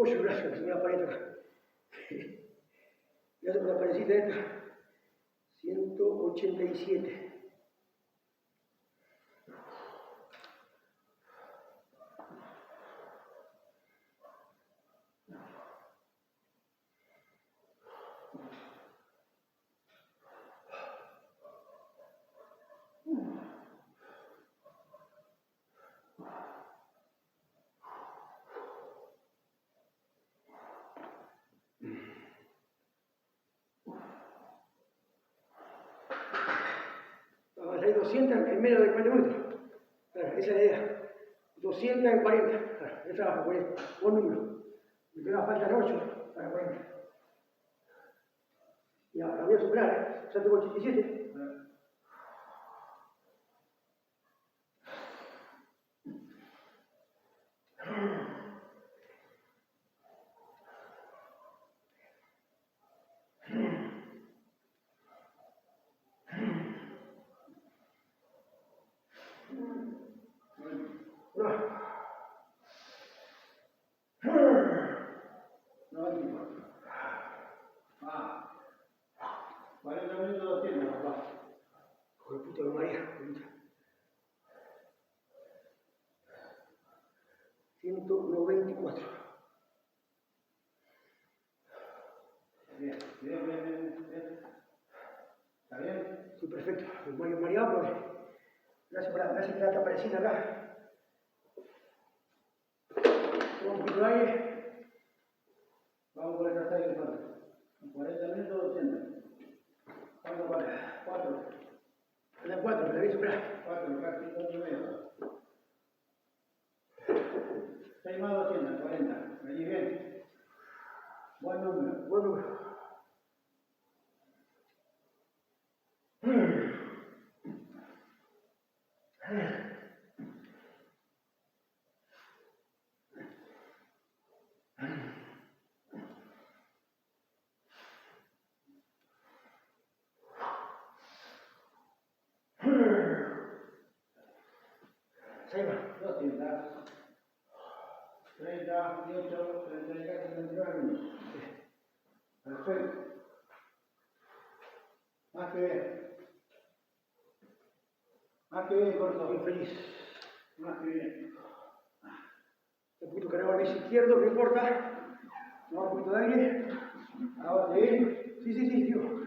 Oye, gracias, que se me da pared acá. Ya se me la parecita esta. 187. Vamos a salir 200 en menos de 40 minutos. Claro, esa es la idea. 200 en 40. Claro, esa baja, buen número. Me queda falta 8 para 40. Ya, la voy a superar, ¿eh? Ya tengo 87. Ah, 40 minutos tiene, papá. Joder, puta de María. 194. Bien. ¿Está bien? Sí, perfecto. Mario Mariano, gracias por la data parecida acá. Toma un poquito de aire. Vamos por esta serie que falta. 40 minutos 200. ¿Cuánto falta? 4. Faltan 4, pero la voy a superar. 4, casi 4 y medio. 6 más 200, 40. Vení bien. Buen número. Buen número. Seis más. 200. 30, 18, 34, 39 minutos. Perfecto. Más que bien. Más que bien, corto. Muy feliz. Más que bien. Un poquito cargado al mes izquierdo, no importa. Toma un poquito de aire. Ahora sí. Sí, tío.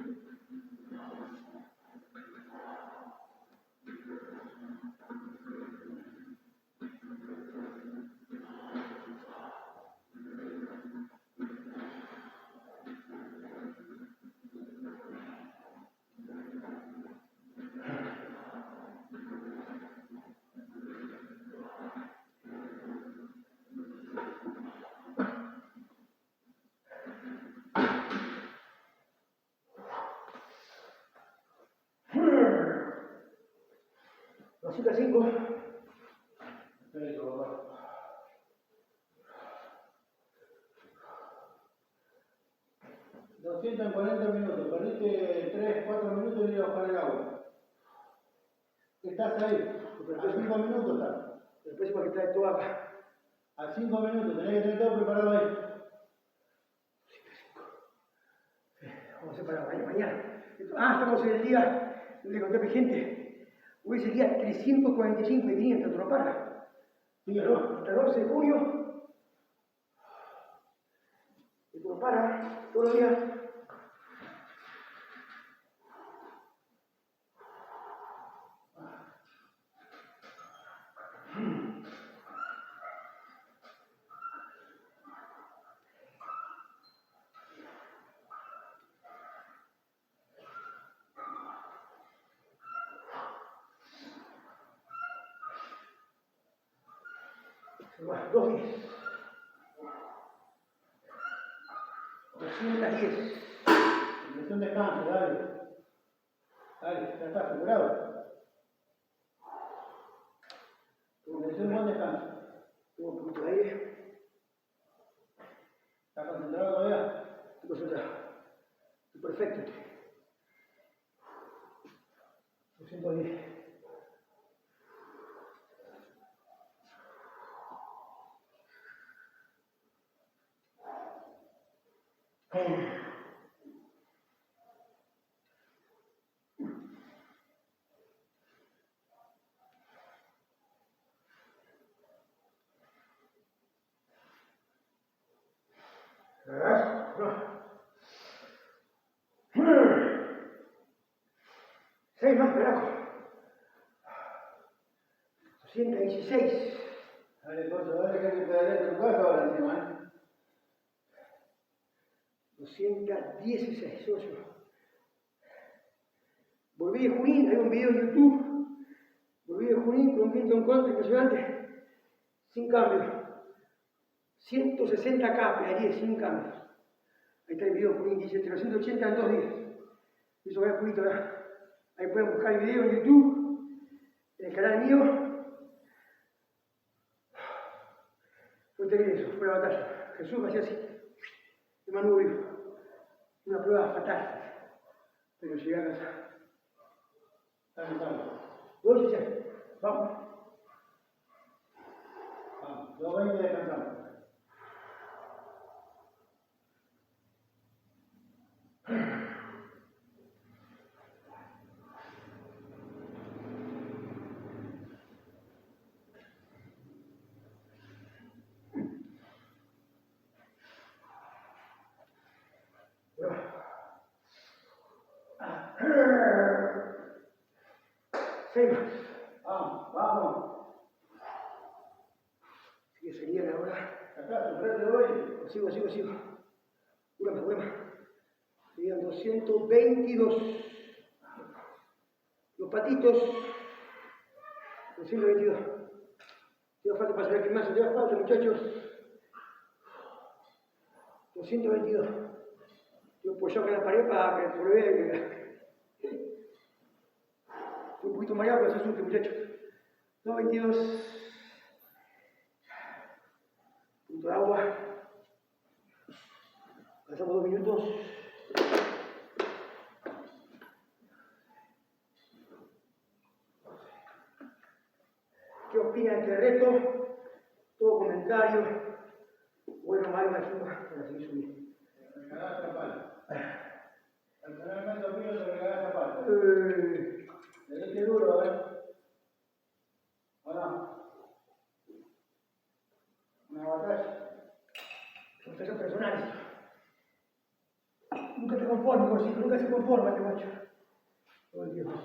Los 5. Perfecto, papá. En 40 minutos, perdiste 3, 4 minutos y ir a buscar el agua. Estás ahí, a 5 minutos estás. El próximo que trae todo acá. A 5 minutos, tenés que tener todo preparado ahí. Vamos a hacer para mañana. Estamos en el día de contar vigente. Hoy es el día 345 de 500, ¿no para? Sí, Hasta el 11 de junio. Y no para, todos los días. Bueno, 210. 210. Es un descanso, dale. Dale, ya está asegurado. Es un buen descanso. Toma un poquito de aire. ¿Estás concentrado todavía? Estoy concentrado. Estoy perfecto. 210. Seis más, carajo. 216. Dale, Corso, dale que te pedaleaste tu casa ahora encima, 216, yo. Volví de Junín, hay un video en YouTube. Volví de Junín con un viento en contra impresionante, sin cambio. 160K pedaría sin cambios. Ahí está el video, Junín dice 380 en 2 días. Eso va a Julito acá. Ahí pueden buscar el video en YouTube, en el canal mío. Fue terrible eso, fue la batalla. Jesús me hacía así, de manubrio. Una prueba fatal. Pero llegué a casa. Está cansado. Voy, ya. Vamos. Vamos, 2:20 descansamos. Seis. Vamos, vamos. Así que serían ahora. Acá, tu frente hoy. Sigo. Una más. Serían 222. Los patitos. 222. Te falta para saber qué más. Te falta, muchachos. 222. Yo apoyado en la pared para que pruebe. Estoy un poquito mareado, pero se asuste, muchachos. 222. Punto de agua. Pasamos 2 minutos. ¿Qué opinan de este reto? Todo comentario. Bueno, malo, me suma para seguir subiendo. El canal Zapal. El canal Canto Mío se regaló Zapal. Le diste duro, ¿o no? Una batalla. Son cosas personales. Nunca te conformes, Gorcito, nunca se conforma este macho. Todo el tiempo.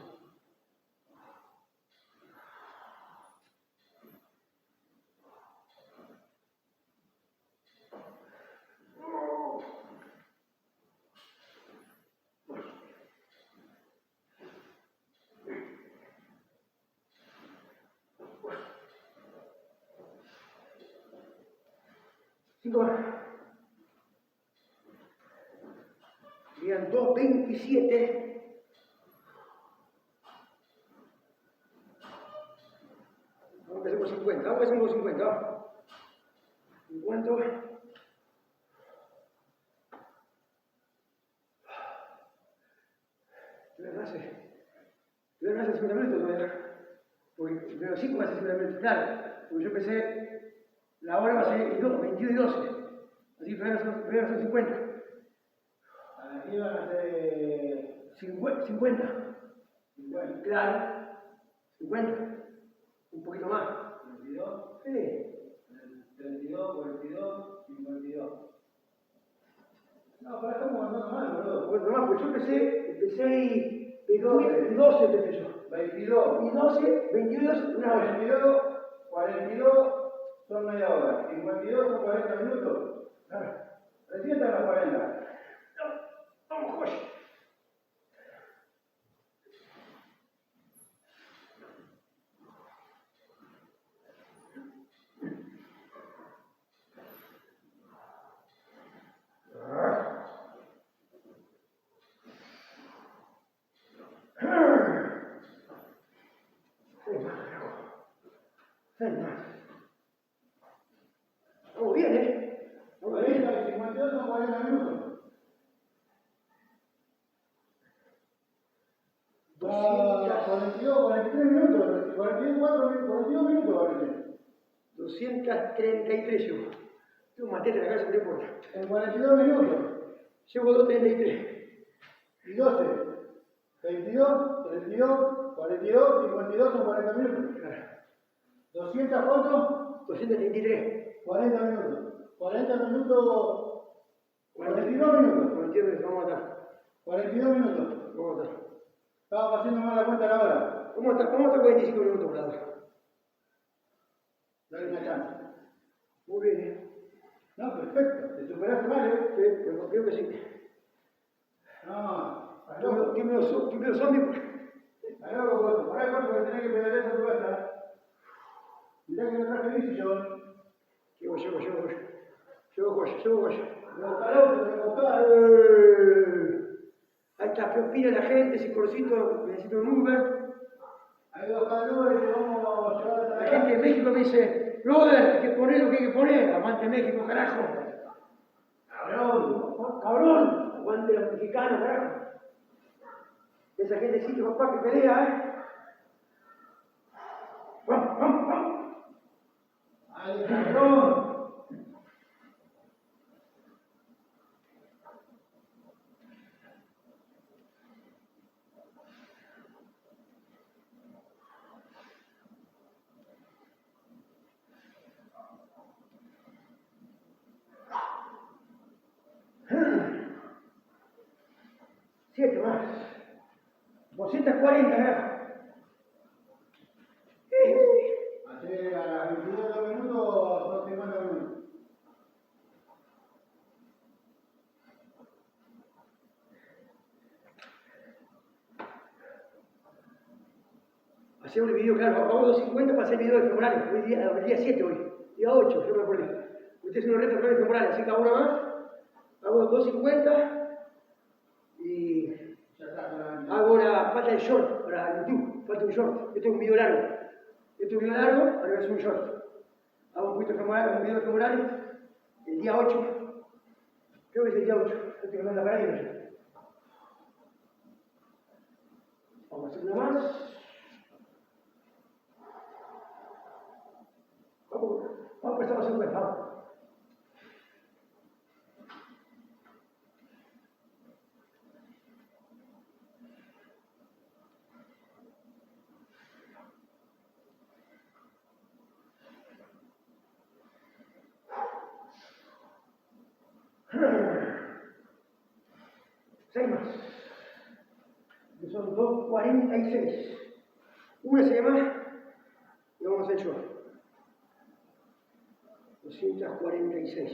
Cinco más. Serían 2:27. Vamos a hacer por 50. Vamos a hacer por 50. 50. Te voy a hacer 50 minutos todavía. Porque de los 5 va a ser 50 minutos. Claro, porque yo empecé, la hora va a ser 22 y 12. Así que todavía son 50. A la que iban a hacer 50. Claro. 50. Un poquito más. 22, Sí. 32, 42, 52. No, pero estamos andando mal, boludo. Bueno, más, pues yo empecé y 12 empecé yo. 22. Y 12, 22, una hora. 42 son media hora. 52 son 40 minutos. Claro. Recién están las 40. Vamos, Jorge. Vamos bien, ¿eh? 40 y 52 son 40 minutos. 42, 43 minutos. 42 minutos parece. 233 yo. Tengo un matete en la cabeza, no importa. En 42 minutos. Llevo 2.33. Y 12. 22, 32, 42, 52 son 40 minutos. Claro. 200 cuánto? 233. 40 minutos. 40 minutos. 42 minutos. 42, vamos a matar. 42 minutos. Vamos a matar. Estaba haciendo mal la cuenta a la hora. ¿Cómo está 45 minutos por lado? Dale una chance. Muy bien, ¿eh? No, perfecto. Te superaste mal, ¿eh? Sí, pero creo que sí. No, estás Tú loco. me los zombies. Estás loco, Coto. Pará, Coto, que tenés que pedalear a tu casa. Mirá que no traje bici, yo. Llevo joya. Me busca el auto, me busca. Ahí está, ¿qué opina la gente? Si Corcito necesita un Uber. Hay dos calores que vamos a llevar hasta La la gente de México me dice, brother, hay que poner lo que hay que poner. Aguante México, carajo. Cabrón, aguante los mexicanos, carajo. Esa gente sí que papá que pelea, ¿eh? Vamos. ¡Ay, cabrón! Siete más. 240, carajo. Hace a las 22 minutos son 50 minutos. Hacemos el video, claro, hago 2.50 para hacer video de femorales. Hoy día 7 hoy. Día 8, yo me acordé. Ustedes hacen un reto de femorales, así que hago una más. Hago 2.50 y Ya está, solamente. hago la falta de short para YouTube. Falta un short. Esto es un video largo. Ahora voy a hacer un short. Hago un poquito de femorales, un video de femorales. El día 8. Creo que es el día 8. Estoy quemando la pared. Vamos a hacer una más. Vamos a prestar los 50, vamos. Seis más. Que son 2.46. Una se llama y vamos a hacer short. 246.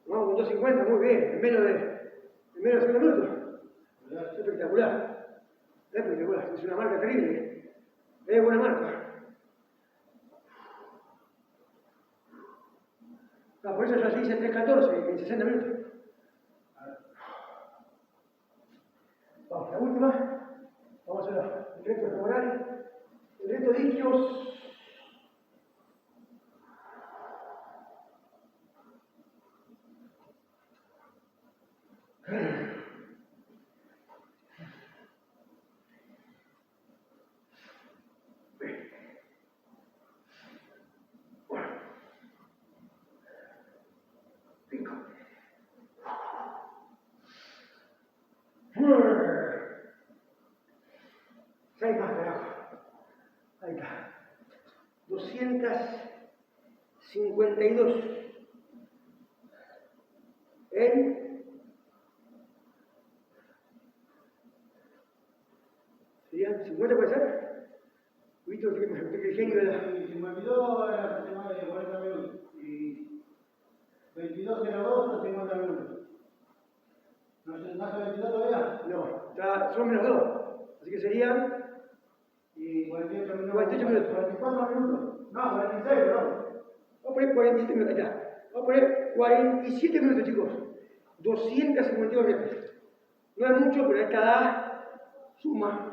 Vamos con 250, muy bien, en menos de 5 minutos. Es espectacular. Es una marca terrible. Es buena marca. Ah, por eso ya se dice 3.14 en 60 minutos. Vamos, la última. Vamos a hacer el reto femoral. El reto de isquios. Seis más, carajo. Ahí está. 252. ¿Serían 50 puede ser? ¿Viste el genio de la... 52 era hace más de 40 minutos. Y 22:02 son 50 minutos. ¿No se más de 22 todavía? No, son menos 2. Así que serían... Y 48 minutos. 48 minutos. 44 minutos. No, 46, perdón. Vamos a poner 47 minutos. Ahí está. Vamos a poner 47 minutos, chicos. 252 veces. No es mucho, pero a esta edad suma.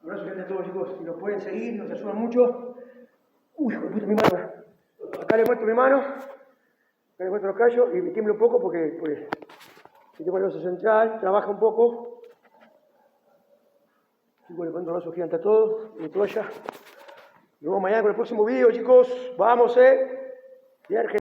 Abrazo grande a todos, chicos. Si nos pueden seguir, nos ayudan mucho. Uy, hijo de puta, mi mano. Acá le muestro mi mano. Acá le muestro los callos y me tiemblo un poco porque si tengo el brazo central, trabaja un poco. Chicos, le pongo el brazo gigante a todos, mi toalla. Nos vemos mañana con el próximo video, chicos. Vamos, de Argentina.